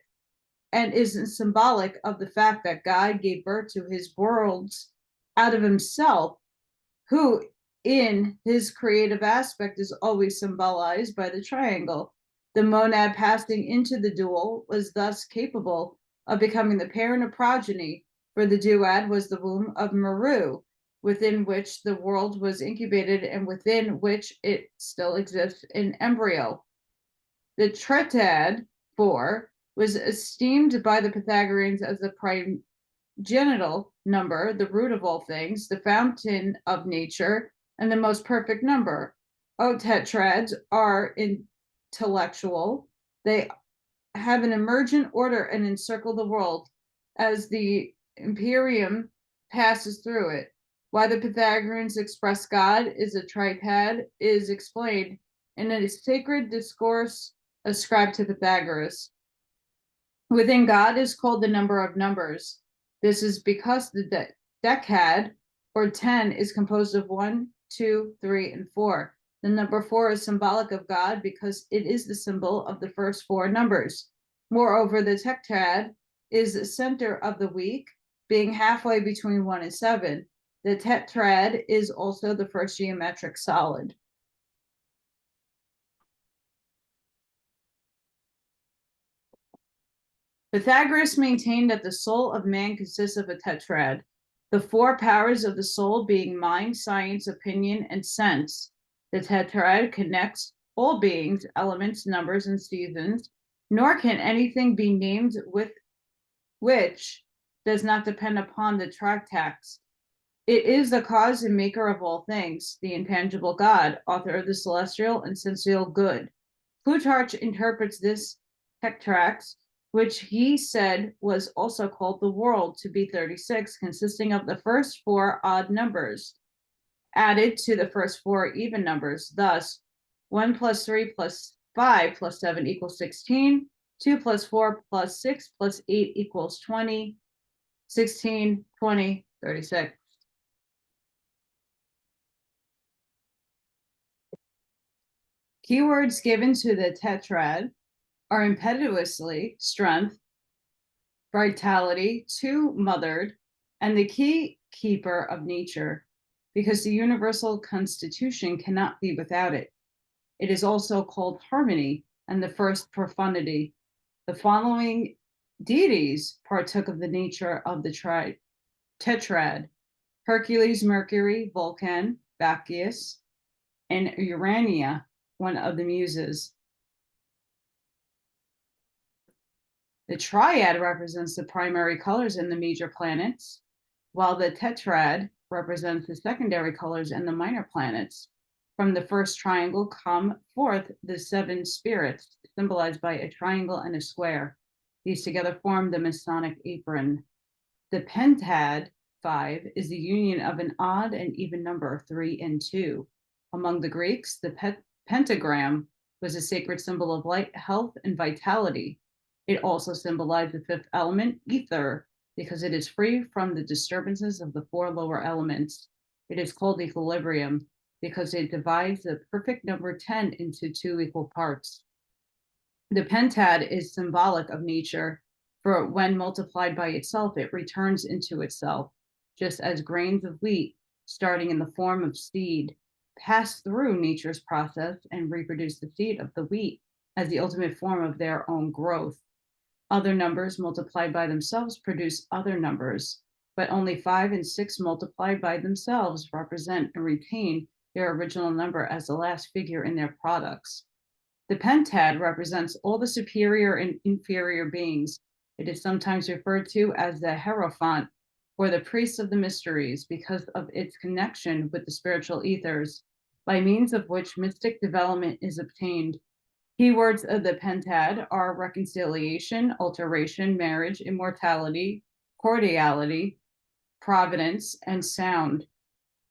and is symbolic of the fact that God gave birth to his worlds out of himself, who in his creative aspect is always symbolized by the triangle. The monad passing into the dual was thus capable of becoming the parent of progeny, for the duad was the womb of Meru, within which the world was incubated and within which it still exists in embryo. The tritad, 4, was esteemed by the Pythagoreans as the primogenital number, the root of all things, the fountain of nature, and the most perfect number. Octetrads are intellectual. They have an emergent order and encircle the world as the imperium passes through it. Why the Pythagoreans express God is a tripad is explained in a sacred discourse ascribed to Pythagoras. Within God is called the number of numbers. This is because the decad, or 10, is composed of 1, 2, 3, and 4. The number 4 is symbolic of God because it is the symbol of the first 4 numbers. Moreover, the tetrad is the center of the week, being halfway between 1 and 7. The tetrad is also the first geometric solid. Pythagoras maintained that the soul of man consists of a tetrad, the 4 powers of the soul being mind, science, opinion, and sense. The tetrad connects all beings, elements, numbers, and seasons, nor can anything be named with which does not depend upon the tractates. It is the cause and maker of all things, the intangible God, author of the celestial and sensual good. Plutarch interprets this tetrax, which he said was also called the world, to be 36, consisting of the first 4 odd numbers added to the first 4 even numbers. Thus, 1 plus 3 plus 5 plus 7 equals 16, 2 plus 4 plus 6 plus 8 equals 20, 16, 20, 36. Keywords given to the tetrad are impetuously, strength, vitality, two-mothered, and the key keeper of nature, because the universal constitution cannot be without it. It is also called harmony and the first profundity. The following deities partook of the nature of the tetrad: Hercules, Mercury, Vulcan, Bacchus, and Urania, one of the muses. The triad represents the primary colors in the major planets, while the tetrad represents the secondary colors in the minor planets. From the first triangle come forth the 7 spirits, symbolized by a triangle and a square. These together form the Masonic apron. The pentad, 5, is the union of an odd and even number, 3 and 2. Among the Greeks, the pentagram was a sacred symbol of light, health, and vitality. It also symbolized the 5th element, ether, because it is free from the disturbances of the 4 lower elements. It is called equilibrium because it divides the perfect number 10 into 2 equal parts. The pentad is symbolic of nature, for when multiplied by itself, it returns into itself, just as grains of wheat, starting in the form of seed, pass through nature's process and reproduce the seed of the wheat. as the ultimate form of their own growth. Other numbers multiplied by themselves produce other numbers, but only 5 and 6 multiplied by themselves represent and retain their original number as the last figure in their products. The pentad represents all the superior and inferior beings. It is sometimes referred to as the Hierophant or the priest of the mysteries because of its connection with the spiritual ethers, by means of which mystic development is obtained. Keywords of the pentad are reconciliation, alteration, marriage, immortality, cordiality, providence, and sound.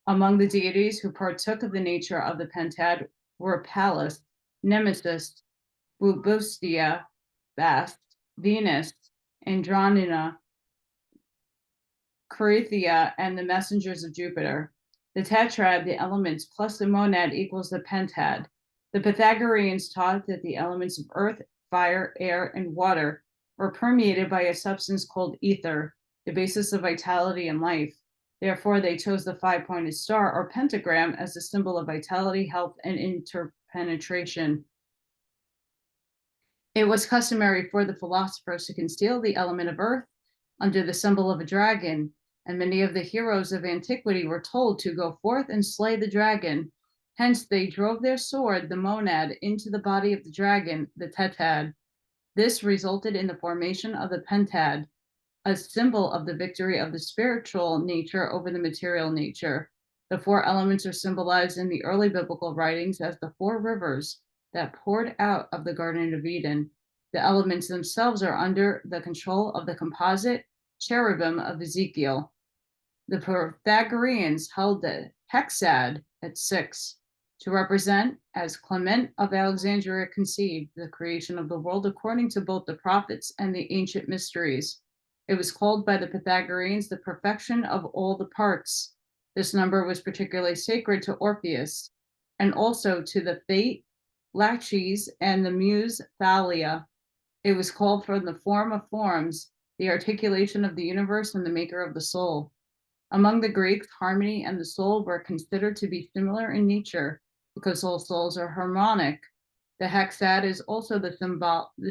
Among the deities who partook of the nature of the pentad were Pallas, Nemesis, Bubustia, Bast, Venus, Andromeda, Corythia, and the messengers of Jupiter. The tetrad, the elements, plus the monad equals the pentad. The Pythagoreans taught that the elements of earth, fire, air, and water were permeated by a substance called ether, the basis of vitality and life. Therefore, they chose the 5-pointed star or pentagram as a symbol of vitality, health, and interpenetration. It was customary for the philosophers to conceal the element of earth under the symbol of a dragon, and many of the heroes of antiquity were told to go forth and slay the dragon. Hence, they drove their sword, the monad, into the body of the dragon, the tetad. This resulted in the formation of the pentad, a symbol of the victory of the spiritual nature over the material nature. The 4 elements are symbolized in the early biblical writings as the 4 rivers that poured out of the Garden of Eden. The elements themselves are under the control of the composite cherubim of Ezekiel. The Pythagoreans held the hexad at 6 to represent, as Clement of Alexandria conceived, the creation of the world according to both the prophets and the ancient mysteries. It was called by the Pythagoreans the perfection of all the parts. This number was particularly sacred to Orpheus, and also to the Fate, Laches, and the muse Thalia. It was called from the form of forms, the articulation of the universe and the maker of the soul. Among the Greeks, harmony and the soul were considered to be similar in nature because all souls are harmonic. The hexad is also the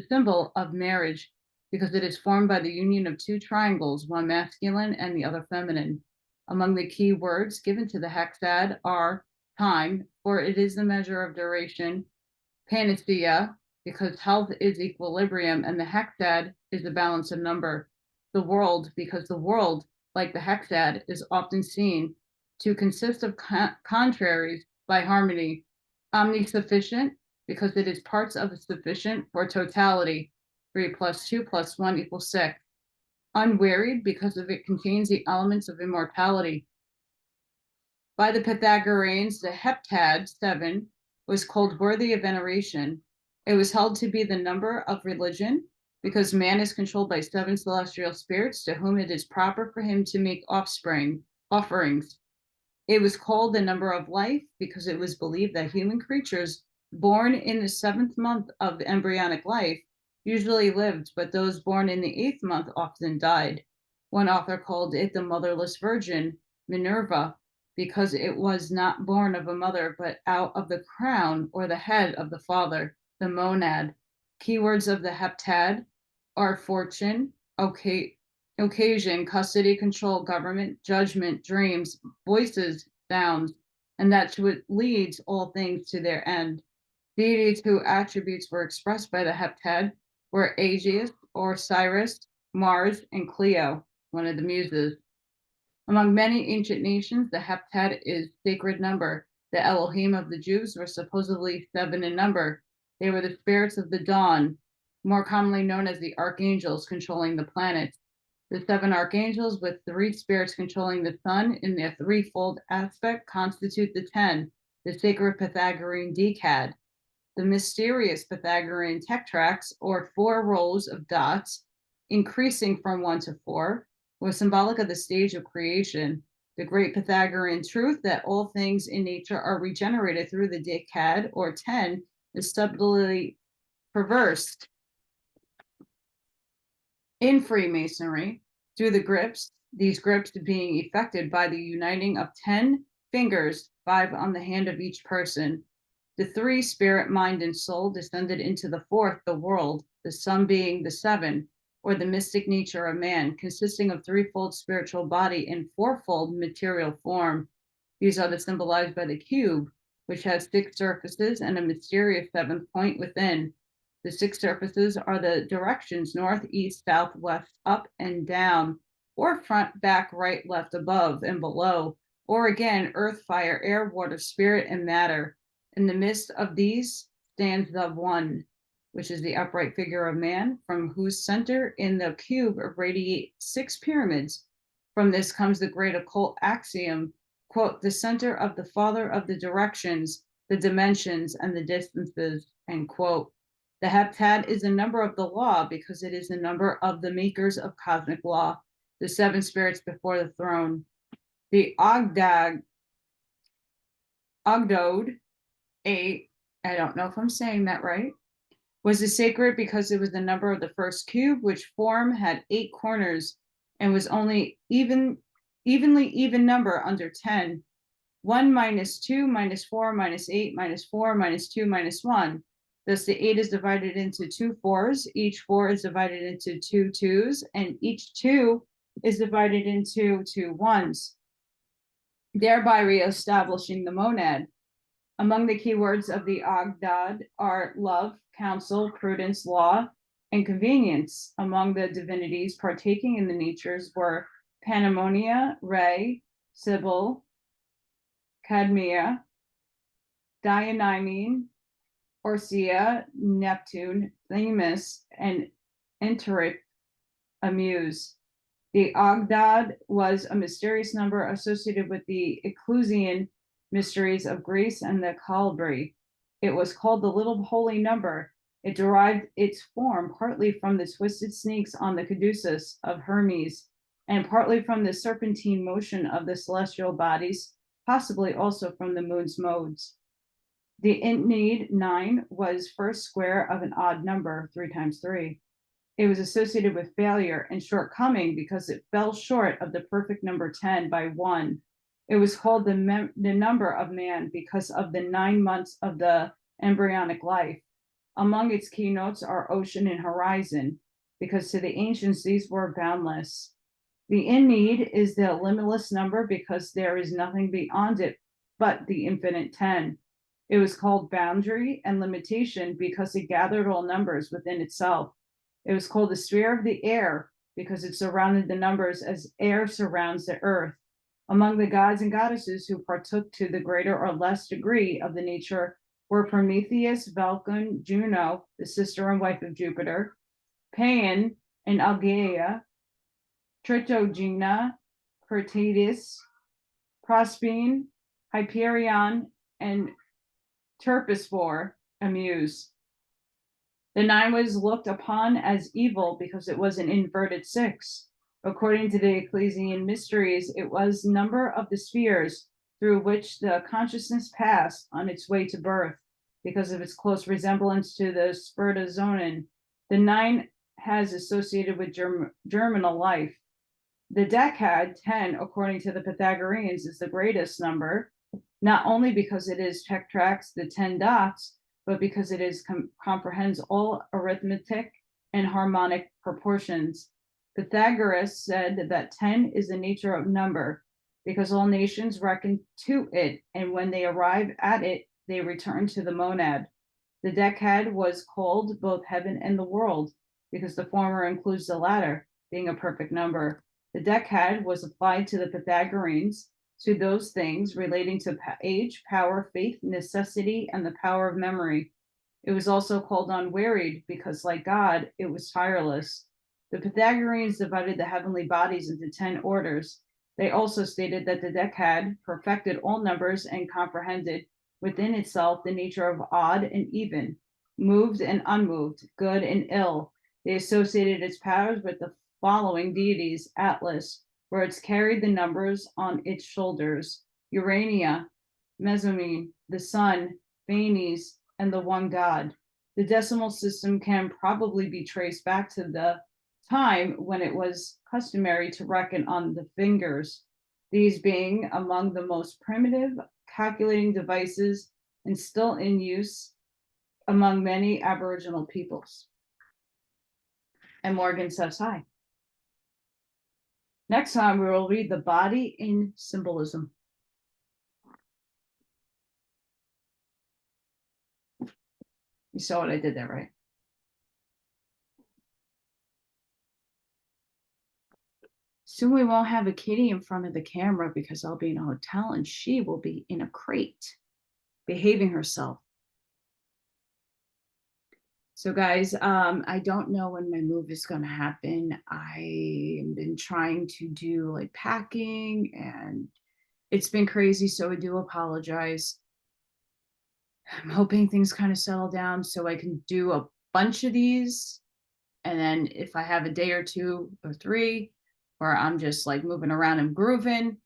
symbol of marriage because it is formed by the union of 2 triangles, one masculine and the other feminine. Among the key words given to the hexad are time, for it is the measure of duration, panacea, because health is equilibrium, and the hexad is the balance of number. The world, because the world, like the hexad, is often seen to consist of contraries by harmony. Omnisufficient, because it is parts of the sufficient for totality. 3 plus 2 plus 1 equals 6. Unwearied, because of it contains the elements of immortality. By the Pythagoreans, the heptad, 7, was called worthy of veneration. It was held to be the number of religion, because man is controlled by 7 celestial spirits to whom it is proper for him to make offerings. It was called the number of life because it was believed that human creatures born in the 7th month of embryonic life usually lived, but those born in the 8th month often died. One author called it the motherless virgin, Minerva, because it was not born of a mother, but out of the crown or the head of the father, the monad. Keywords of the heptad are fortune, occasion, custody, control, government, judgment, dreams, voices, sounds, and that leads all things to their end. Deities whose attributes were expressed by the heptad were Aegeus, Osiris, Mars, and Clio, one of the muses. Among many ancient nations, the heptad is sacred number. The Elohim of the Jews were supposedly 7 in number. They were the spirits of the dawn, more commonly known as the archangels controlling the planets. The 7 archangels, with 3 spirits controlling the sun in their threefold aspect, constitute the 10, the sacred Pythagorean decad. The mysterious Pythagorean tetrax, or 4 rows of dots, increasing from 1 to 4, was symbolic of the stage of creation. The great Pythagorean truth that all things in nature are regenerated through the decad, or 10, is subtly perversed in Freemasonry through the grips, these grips being effected by the uniting of 10 fingers, 5 on the hand of each person. The three, spirit, mind, and soul, descended into the fourth, the world, the sum being the seven, or the mystic nature of man, consisting of threefold spiritual body and fourfold material form. These are symbolized by the cube, which has 6 surfaces and a mysterious 7th point within. The 6 surfaces are the directions north, east, south, west, up, and down, or front, back, right, left, above, and below, or again, earth, fire, air, water, spirit, and matter. In the midst of these stands the one, which is the upright figure of man, from whose center in the cube radiate 6 pyramids. From this comes the great occult axiom, quote, the center of the father of the directions, the dimensions, and the distances, end quote. The heptad is a number of the law because it is the number of the makers of cosmic law, the 7 spirits before the throne. The Ogdod, 8, I don't know if I'm saying that right, was the sacred because it was the number of the first cube, which form had 8 corners and was only evenly even number under 10. 1 minus 2 minus 4 minus 8 minus 4 minus 2 minus 1. Thus the 8 is divided into 2 4s. Each 4 is divided into 2 2s, and each 2 is divided into 2 1s, thereby reestablishing the monad. Among the keywords of the Ogdod are love, counsel, prudence, law, and convenience. Among the divinities partaking in the natures were Pandemonia, Re, Sibyl, Cadmea, Dionymene, Orsia, Neptune, Themis, and Enteric, a muse. The Ogdod was a mysterious number associated with the Ecclesian mysteries of Greece and the Calibri. It was called the little holy number. It derived its form partly from the twisted snakes on the caduceus of Hermes, and partly from the serpentine motion of the celestial bodies, possibly also from the moon's modes. The Intnid 9 was first square of an odd number, 3 times 3. It was associated with failure and shortcoming because it fell short of the perfect number 10 by 1. It was called the number of man because of the 9 months of the embryonic life. Among its keynotes are ocean and horizon, because to the ancients these were boundless. The Intnid is the limitless number because there is nothing beyond it but the infinite 10. It was called boundary and limitation because it gathered all numbers within itself. It was called the sphere of the air because it surrounded the numbers as air surrounds the earth. Among the gods and goddesses who partook to the greater or less degree of the nature were Prometheus, Vulcan, Juno, the sister and wife of Jupiter, Paean and Algaea, Tritogena, Cratidas, Prospine, Hyperion, and Terpsichore, a muse. The 9 was looked upon as evil because it was an inverted 6. According to the Ecclesian mysteries, it was number of the spheres through which the consciousness passed on its way to birth because of its close resemblance to the spermatozoon. The 9 has associated with germinal life. The decad, 10, according to the Pythagoreans, is the greatest number, not only because it is tetrax, the 10 dots, but because it is comprehends all arithmetic and harmonic proportions. Pythagoras said that 10 is the nature of number, because all nations reckon to it, and when they arrive at it, they return to the monad. The decad was called both heaven and the world, because the former includes the latter, being a perfect number. The decad was applied to the Pythagoreans to those things relating to age, power, faith, necessity, and the power of memory. It was also called unwearied because, like God, it was tireless. The Pythagoreans divided the heavenly bodies into 10 orders. They also stated that the decad perfected all numbers and comprehended within itself the nature of odd and even, moved and unmoved, good and ill. They associated its powers with the following deities: Atlas, where it's carried the numbers on its shoulders, Urania, Mesomene, the sun, Phanes, and the one god. The decimal system can probably be traced back to the time when it was customary to reckon on the fingers, these being among the most primitive calculating devices and still in use among many Aboriginal peoples. And Morgan says hi. Next time we will read The Body in Symbolism. You saw what I did there, right? Soon we won't have a kitty in front of the camera because I'll be in a hotel and she will be in a crate, behaving herself. So guys, I don't know when my move is going to happen. I've been trying to do like packing and it's been crazy. So I do apologize. I'm hoping things kind of settle down so I can do a bunch of these. And then if I have a day or two or three where I'm just like moving around and grooving,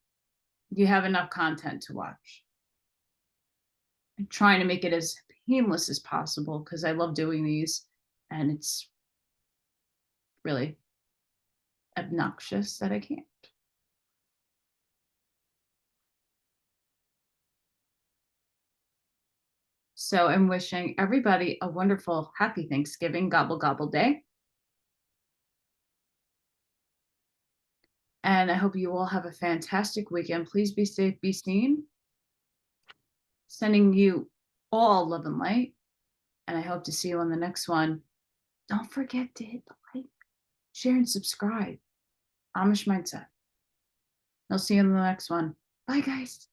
you have enough content to watch. I'm trying to make it as painless as possible because I love doing these and it's really obnoxious that I can't. So I'm wishing everybody a wonderful, happy Thanksgiving, gobble, gobble day. And I hope you all have a fantastic weekend. Please be safe, be seen. Sending you all love and light. And I hope to see you on the next one. Don't forget to hit the like, share, and subscribe. Amish Mindset. I'll see you in the next one. Bye, guys.